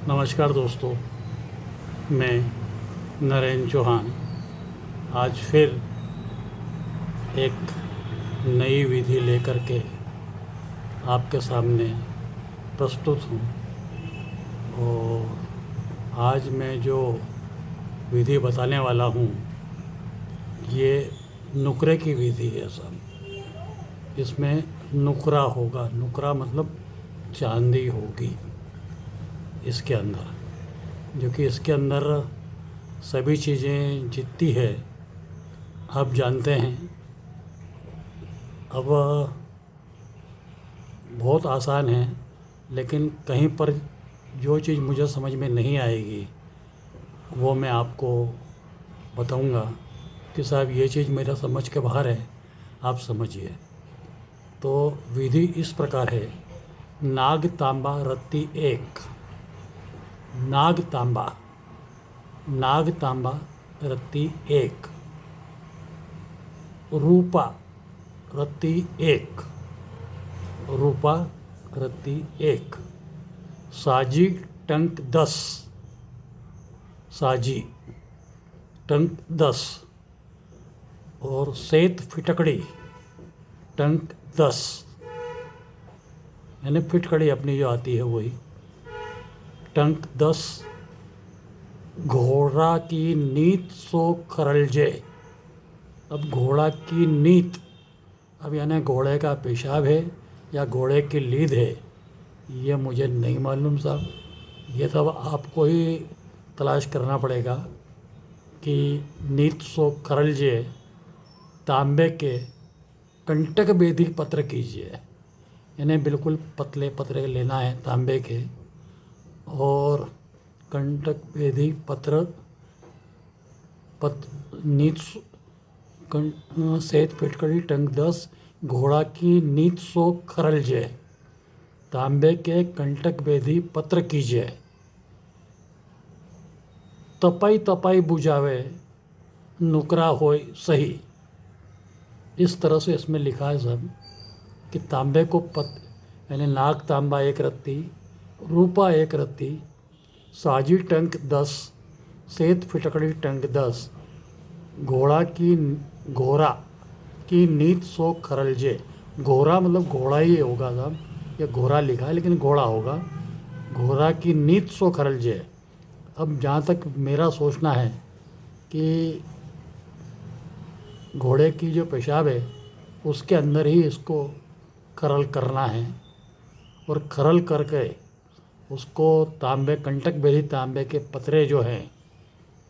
नमस्कार दोस्तों, मैं नरेंद्र चौहान आज फिर एक नई विधि लेकर के आपके सामने प्रस्तुत हूँ। और आज मैं जो विधि बताने वाला हूँ ये नुकरे की विधि है सब। इसमें नुकरा होगा, नुकरा मतलब चांदी होगी इसके अंदर, जो कि इसके अंदर सभी चीज़ें जितनी है आप जानते हैं। अब बहुत आसान है, लेकिन कहीं पर जो चीज़ मुझे समझ में नहीं आएगी वो मैं आपको बताऊंगा कि साहब ये चीज़ मेरा समझ के बाहर है, आप समझिए। तो विधि इस प्रकार है। नाग तांबा रत्ती एक, नाग तांबा, नाग तांबा रत्ती एक, रूपा रत्ती एक, रूपा रत्ती एक, साजी टंक 10, साजी टंक 10, और सेत फिटकड़ी टंक 10, यानी फिटकड़ी अपनी जो आती है वही टंक 10। घोड़ा की नीत सो खरलजे। अब घोड़ा की नीत, अब यानी घोड़े का पेशाब है या घोड़े की लीद है, ये मुझे नहीं मालूम साहब। ये सब आपको ही तलाश करना पड़ेगा कि नीत सो खरलजे तांबे के कंटक बेदी पत्र कीजिए, यानी बिल्कुल पतले पतले लेना है तांबे के। और कंटक बेदी पत्र नीत सेत फिटकड़ी टंक 10, घोड़ा की नीत सो खरलजे तांबे के कंटक बेदी पत्र कीजिए, तपाई तपाई बुझावे नुकरा होय सही। इस तरह से इसमें लिखा है सब कि तांबे को यानी नाग तांबा एक रत्ती, रूपा एक रत्ती, साजी टंक 10, सेत फिटकड़ी टंक 10, घोड़ा की नीत सो खरलजे। घोड़ा मतलब घोड़ा ही होगा साहब, ये घोड़ा लिखा है लेकिन घोड़ा होगा। घोड़ा की नीत सो खरलजे। अब जहाँ तक मेरा सोचना है कि घोड़े की जो पेशाब है उसके अंदर ही इसको खरल करना है, और खरल करके उसको तांबे कंटक बेदी तांबे के पतरे जो हैं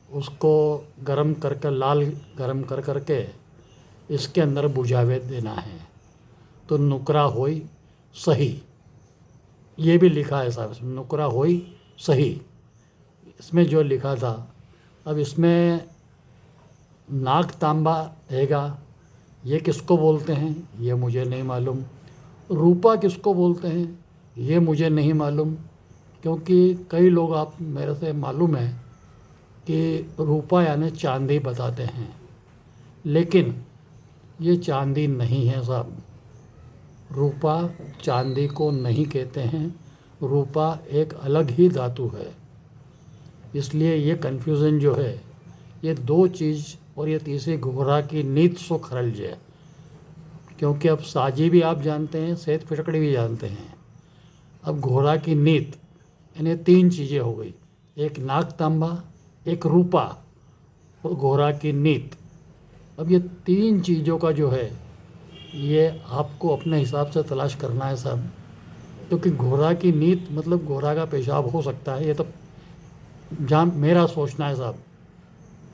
उसको गरम करके, लाल गरम कर करके इसके अंदर बुझावे देना है, तो नुकरा होई सही। ये भी लिखा है साहब, नुकरा होई सही इसमें जो लिखा था। अब इसमें नाग तांबा हैगा, ये किसको बोलते हैं ये मुझे नहीं मालूम। रूपा किसको बोलते हैं ये मुझे नहीं मालूम, क्योंकि कई लोग, आप मेरे से मालूम है कि रूपा यानी चांदी बताते हैं, लेकिन ये चांदी नहीं है साहब। रूपा चांदी को नहीं कहते हैं, रूपा एक अलग ही धातु है। इसलिए ये कन्फ्यूज़न जो है, ये दो चीज़ और ये तीसरी घोड़ा की नीत सो खरलजे, क्योंकि अब साजी भी आप जानते हैं, सेत फिटकड़ी भी जानते हैं। अब घोड़ा की नीत यानी तीन चीज़ें हो गई, एक नाग तांबा, एक रूपा और घोड़ा की नीत। अब ये तीन चीज़ों का जो है ये आपको अपने हिसाब से तलाश करना है साहब, क्योंकि घोड़ा की नीत मतलब घोड़ा का पेशाब हो सकता है, ये तो जहाँ मेरा सोचना है साहब।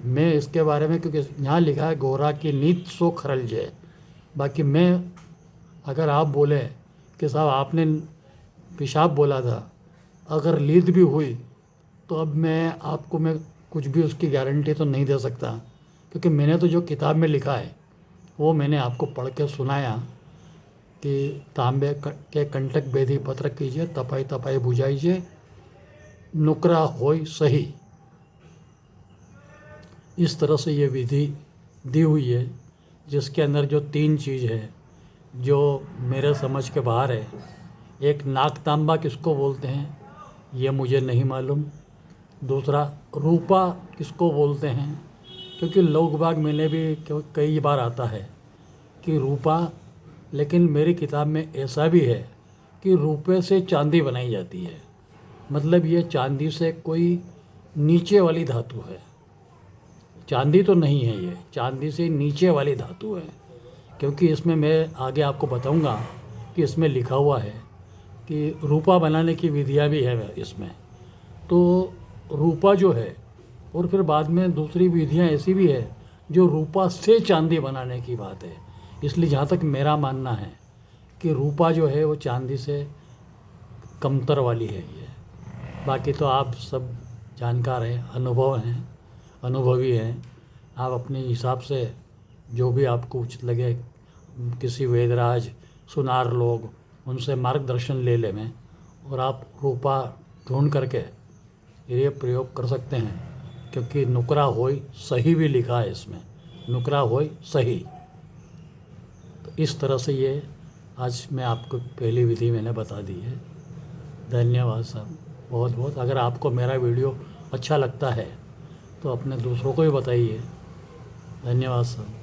मैं इसके बारे में, क्योंकि यहाँ लिखा है घोड़ा की नीत सो खरलजे, बाकी मैं, अगर आप बोले कि साहब आपने पेशाब बोला था, अगर लीद भी हुई तो अब मैं कुछ भी उसकी गारंटी तो नहीं दे सकता, क्योंकि मैंने तो जो किताब में लिखा है वो मैंने आपको पढ़ के सुनाया कि तांबे के कंटक बेदी पत्र कीजिए, तपाई तपाई बुझाइए नुकरा होय सही। इस तरह से ये विधि दी हुई है, जिसके अंदर जो तीन चीज़ है जो मेरे समझ के बाहर है। एक नाग तांबा किसको बोलते हैं ये मुझे नहीं मालूम। दूसरा, रूपा किसको बोलते हैं, क्योंकि लोग बाग मैंने भी कई बार आता है कि रूपा, लेकिन मेरी किताब में ऐसा भी है कि रुपए से चांदी बनाई जाती है। मतलब ये चांदी से कोई नीचे वाली धातु है, चांदी तो नहीं है, ये चांदी से नीचे वाली धातु है। क्योंकि इसमें मैं आगे आपको बताऊंगा कि इसमें लिखा हुआ है कि रूपा बनाने की विधियाँ भी है इसमें। तो रूपा जो है, और फिर बाद में दूसरी विधियाँ ऐसी भी है जो रूपा से चांदी बनाने की बात है। इसलिए जहाँ तक मेरा मानना है कि रूपा जो है वो चांदी से कमतर वाली है ये। बाकी तो आप सब जानकार हैं, अनुभवी हैं। आप अपने हिसाब से जो भी आपको उचित लगे, किसी वेदराज सुनार लोग, उनसे मार्गदर्शन ले लें में, और आप रूपा ढूंढ करके ये प्रयोग कर सकते हैं। क्योंकि नुकरा होय सही भी लिखा है इसमें, नुकरा होय सही। तो इस तरह से ये आज मैं आपको पहली विधि मैंने बता दी है। धन्यवाद साहब, बहुत बहुत। अगर आपको मेरा वीडियो अच्छा लगता है तो अपने दूसरों को भी बताइए। धन्यवाद साहब।